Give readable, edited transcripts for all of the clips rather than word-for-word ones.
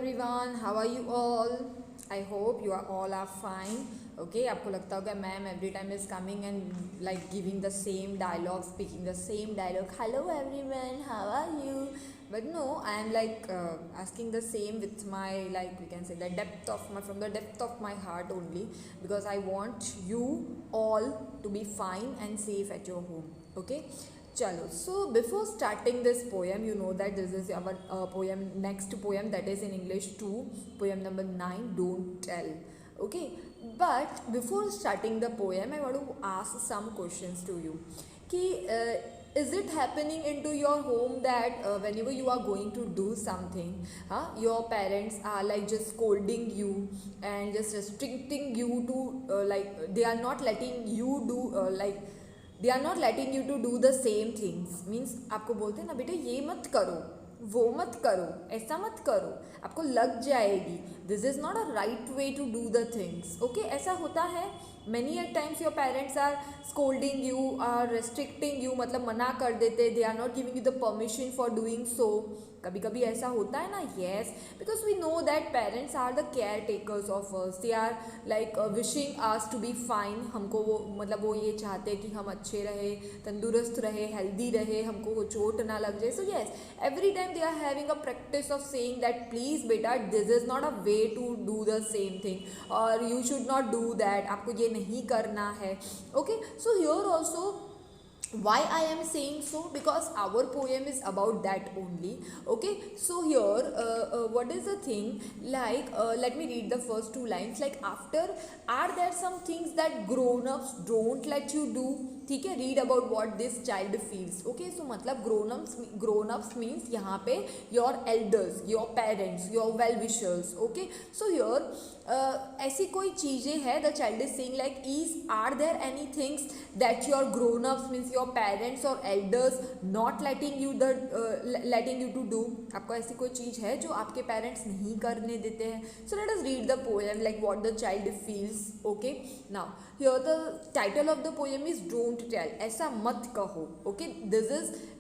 everyone, how are you all? I hope you are all are fine. Okay, आपको लगता होगा ma'am every time is coming and like giving the same dialogue, speaking the same dialogue. Hello everyone, how are you? But no, I am like asking the same with my, like we can say, the depth of my, from the depth of my heart only, because I want you all to be fine and safe at your home. Okay. Chalo, so before starting this poem, you know that this is our poem, next poem, that is in English 2, poem number 9, Don't Tell. Okay, but before starting the poem, I want to ask some questions to you. Ki, is it happening into your home that whenever you are going to do something, your parents are like just scolding you and just restricting you to like they are not letting you do like they are not letting you to do the same things. Means आपको बोलते हैं ना बेटा ये मत करो, वो मत करो, ऐसा मत करो, आपको लग जाएगी, this is not a right way to do the things. Okay, ऐसा होता है. Many at times your parents are scolding you, are restricting you, मतलब मना कर देते, they are not giving you the permission for doing so. कभी कभी ऐसा होता है ना. Yes, because we know that parents are the care takers of us. They are like wishing us to be fine. हमको वो मतलब वो ये चाहते हैं कि हम अच्छे रहे, तंदुरुस्त रहे, हेल्दी रहे, हमको वो चोट ना लग जाए. So yes, every time they are having a practice of saying that please बेटा this is not a way to do the same thing, और you should not do that, आपको ये नहीं करना है. Okay, so here also why I am saying so, because our poem is about that only. Okay, so here what is the thing, like let me read the first two lines. Like, after, are there some things that grown-ups don't let you do? ठीक है, read about what this child feels. Okay, so मतलब grown-ups means यहाँ पे your elders, your parents, your well wishers. Okay, so your ऐसी कोई चीज़ें हैं, the child is saying like, are there any things that your grown-ups means your parents और elders not letting you to do. आपको ऐसी कोई चीज़ है जो आपके पेरेंट्स नहीं करने देते हैं. So let us read the poem like what the child feels. Okay, now here the title of the poem is don't tell, ऐसा मत कहो. Okay,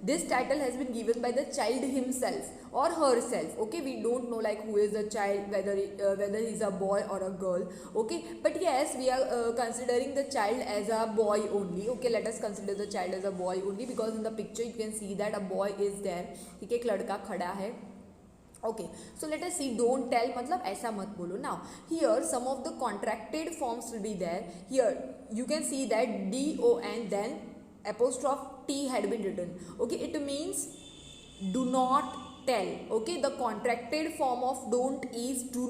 this title has been given by the child himself और herself. Okay, we don't know like who is the child, whether he is a boy or a girl. Okay, but yes, we are considering the child as a boy only. Okay, let us consider the child as a boy only, because in the picture you can see that a boy is there. ठीक है, एक लड़का खड़ा है. Okay, so let us see. Don't tell मतलब ऐसा मत बोलो. Now here some of the contracted forms will be there. Here you can see that DON then apostrophe T had been written. Okay, it means do not tell. Okay, the contracted form of don't is do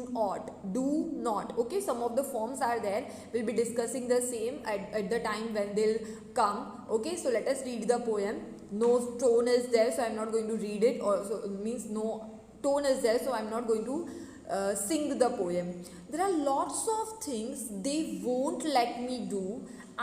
not. Okay, some of the forms are there, we'll be discussing the same at the time when they'll come. Okay, so let us read the poem. No tone is there, so I'm not going to read it. Also means no tone is there, so I'm not going to sing the poem. There are lots of things they won't let me do.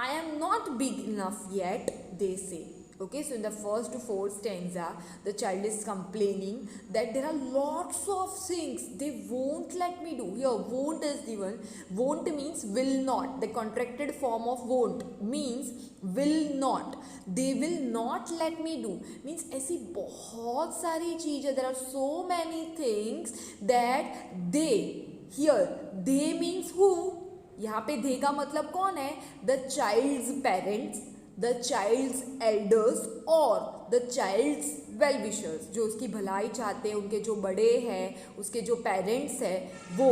I am not big enough yet, they say. Okay, so in the first four stanza, the child is complaining that there are lots of things they won't let me do. Here, won't is given. Won't means will not. The contracted form of won't means will not. They will not let me do. Means ऐसी बहुत सारी चीज़ें. There are so many things that they. Here, they means who? यहाँ पे they का मतलब कौन है? The child's parents, the child's elders और द चाइल्ड्स वेल विशर्स, जो उसकी भलाई चाहते हैं, उनके जो बड़े हैं, उसके जो पेरेंट्स हैं वो.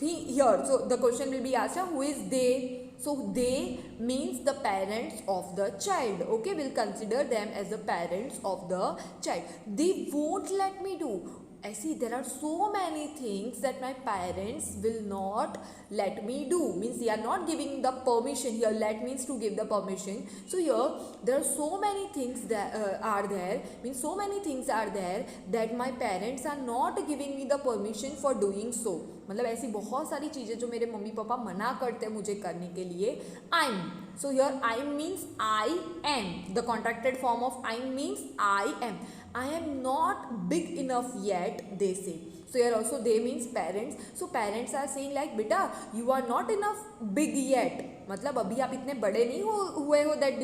Here so the question will be asked, who is they? So they means the parents of the child. Okay, we'll consider them as the parents of the child. They won't let me do. ऐसी there are so many things that my parents will not let me do. Means they are not giving the permission. Here let means to give the permission. So here there are so many things that are there. Means so many things are there that my parents are not giving me the permission for doing so. मतलब ऐसी बहुत सारी चीज़ें जो मेरे mummy papa मना करते हैं मुझे करने के लिए. I'm. So here I means I am. The contracted form of I means I am. I am not big enough yet, they say. So here also they means parents. So parents are saying like बेटा you are not enough big yet, मतलब अभी आप इतने बड़े नहीं हुए हो that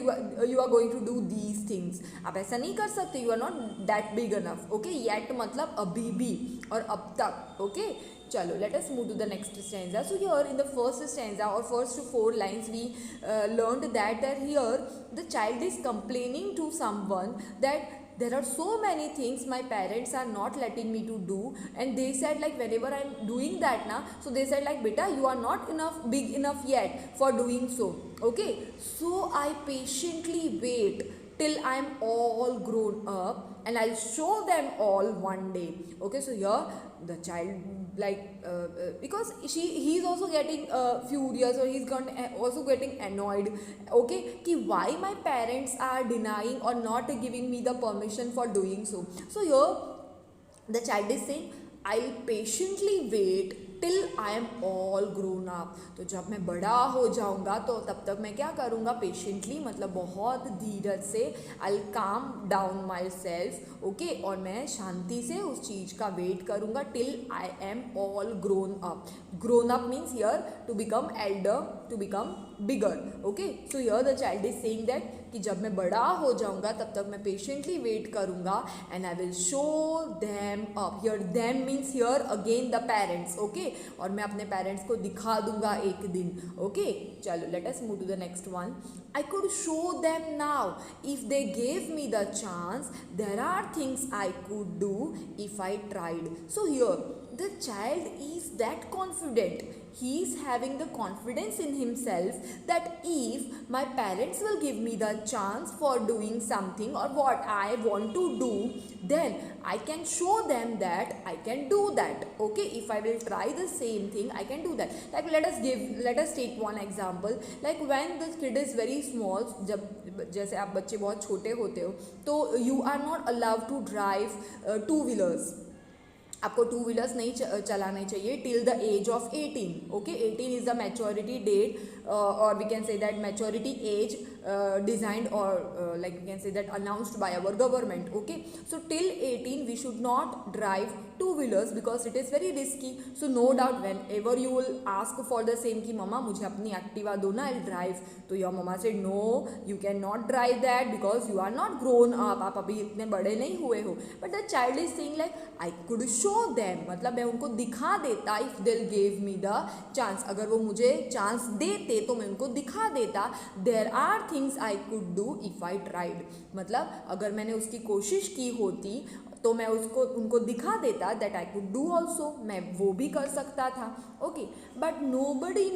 you are going to do these things. आप ऐसा नहीं कर सकते, you are not that big enough. Okay, yet मतलब अभी भी और अब तक. Okay, चलो let us move to the next stanza. So here in the first stanza or first 4 lines we learned that here the child is complaining to someone that there are so many things my parents are not letting me to do, and they said like whenever I'm doing that na, so they said like beta you are not enough big enough yet for doing so. Okay, so I patiently wait till I'm all grown up and I'll show them all one day. Okay, so here the child like because he's also getting furious, or he's also getting annoyed. Okay, कि why my parents are denying or not giving me the permission for doing so. So here the child is saying I'll patiently wait till I am all grown up. तो जब मैं बड़ा हो जाऊँगा तो तब तक मैं क्या करूँगा, पेशेंटली मतलब बहुत धीरज से I'll calm down myself. Okay, और मैं शांति से उस चीज़ का वेट करूँगा till I am all grown up. Grown up means here to become elder, to become bigger. Okay, so here the child is saying that कि जब मैं बड़ा हो जाऊँगा तब तक मैं पेशेंटली वेट करूँगा and I will show them up. Here them means here again the parents. Okay, और मैं अपने पेरेंट्स को दिखा दूंगा एक दिन. ओके, चलो let us move to the next one. I could show them now if they gave me the chance. There are things I could do if I tried. So here the child is that confident. He is having the confidence in himself that if my parents will give me the chance for doing something or what I want to do, then I can show them that I can do that. Okay, if I will try the same thing, I can do that. Like let us take one example. Like when the kid is very small, जब जैसे आप बच्चे बहुत छोटे होते हो तो you are not allowed to drive two wheelers. आपको टू व्हीलर्स नहीं चलाने चाहिए till the age of 18. Okay, 18 is the maturity date और we can say that maturity age designed और like we can say that announced by our government. Okay, so till 18 we should not drive two wheelers because it is very risky. So no doubt whenever you will ask for the same कि मम्मा मुझे अपनी Activa दो ना, I'll drive, तो your mama said no, you cannot drive that because you are not grown up. आप अभी इतने बड़े नहीं हुए हो. But the child is saying like I could show them, मतलब मैं उनको दिखा देता. if they'll give me the chance, अगर वो मुझे चांस देते तो मैं उनको दिखा देता. there are things I could do if I tried, मतलब अगर मैंने उसकी कोशिश की होती तो मैं उनको दिखा देता that I could do also, मैं वो भी कर सकता था. Okay, but nobody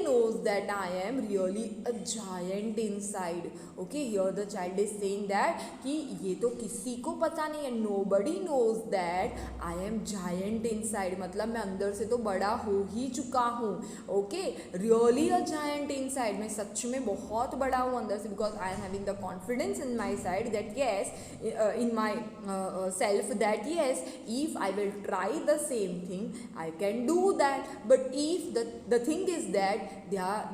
knows that I am really a giant inside. Okay, here the child is saying that कि ये तो किसी को पता नहीं है. nobody knows that I am giant inside, मतलब मैं अंदर से तो बड़ा हो ही चुका हूँ. Okay, really a giant inside, मैं सच में बहुत बड़ा हूँ अंदर से because I am having the confidence in my side that yes, in my self that yes, if I will try the same thing I can do that. But if the thing is that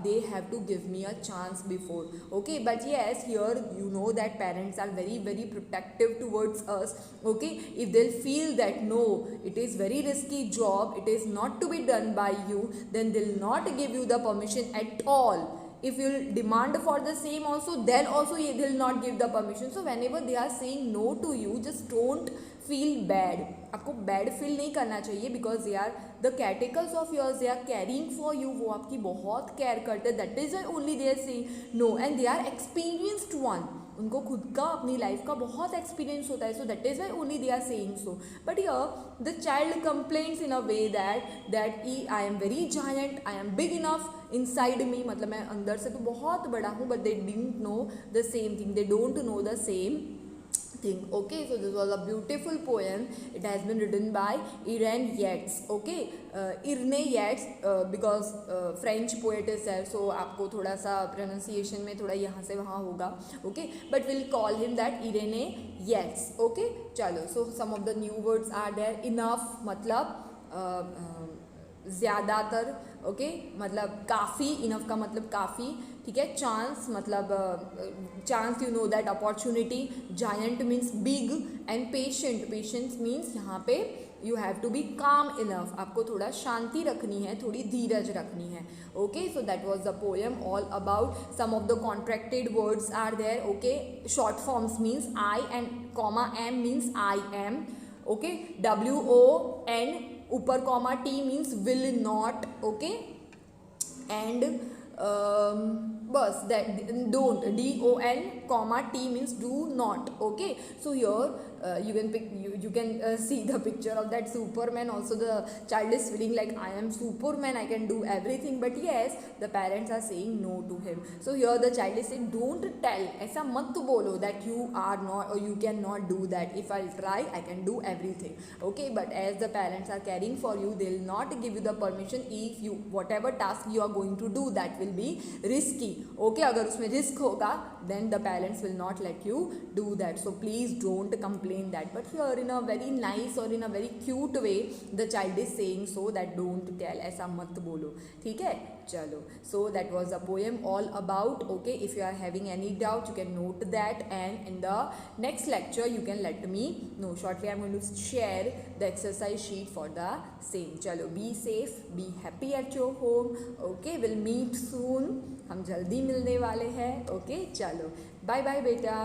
they have to give me a chance before. Okay, but yes, here you know that parents are very very protective towards us. Okay, if they'll feel that no, it is very risky job, it is not to be done by you, then they'll not give you the permission at all. If you demand for the same also, then also they'll not give the permission. So whenever they are saying no to you, just don't feel bad. आपको bad feel नहीं करना चाहिए because they are the caretakers of yours, they are caring for you. वो आपकी बहुत care करते हैं. that is why only they are saying no, and they are experienced one. उनको खुद का अपनी लाइफ का बहुत एक्सपीरियंस होता है. so that is why only they are saying so. but here the child complains in a way that I am very giant, I am big enough inside me, मतलब मैं अंदर से तो बहुत बड़ा हूँ. but they didn't know the same thing, they don't know the same thing. Okay, so this was a beautiful poem. It has been written by Irene Yeats. Okay, Irene Yeats because French poet is there, so आपको थोड़ा सा pronunciation में थोड़ा यहाँ से वहाँ होगा. Okay, but we'll call him that Irene Yeats. Okay, चलो, so some of the new words are there. enough मतलब ज़्यादातर, ओके, मतलब काफ़ी, इनफ का मतलब काफ़ी, ठीक है। चांस मतलब chance, you know that opportunity. Giant means big, and patient, patience means यहाँ पे you have to be calm enough, आपको थोड़ा शांति रखनी है, थोड़ी धीरज रखनी है। Okay, so that was the poem all about some of the contracted words are there. Okay, short forms means I and comma M means I am. Okay, WON ऊपर comma T means will not. Okay, and बस that, don't, DON comma T means do not. Okay, so here you can pick, you can see the picture of that Superman. Also the child is feeling like I am Superman, I can do everything, but yes, the parents are saying no to him. So here the child is saying don't tell, ऐसा मत बोलो that you are not or you cannot do that. If I'll try, I can do everything. Okay, but as the parents are caring for you, they will not give you the permission if you, whatever task you are going to do, that will be risky. Okay, अगर उसमें risk होगा then the parents will not let you do that. So please don't complain that. But here in a very nice or in a very cute way the child is saying so that don't tell, ऐसा मत बोलो, ठीक है। चलो, so that was a poem all about. Okay, if you are having any doubt you can note that, and in the next lecture you can let me know. Shortly I'm going to share the exercise sheet for the same. चलो, be safe, be happy at your home. Okay, we'll meet soon, हम जल्दी मिलने वाले हैं। Okay, चलो, bye bye बेटा।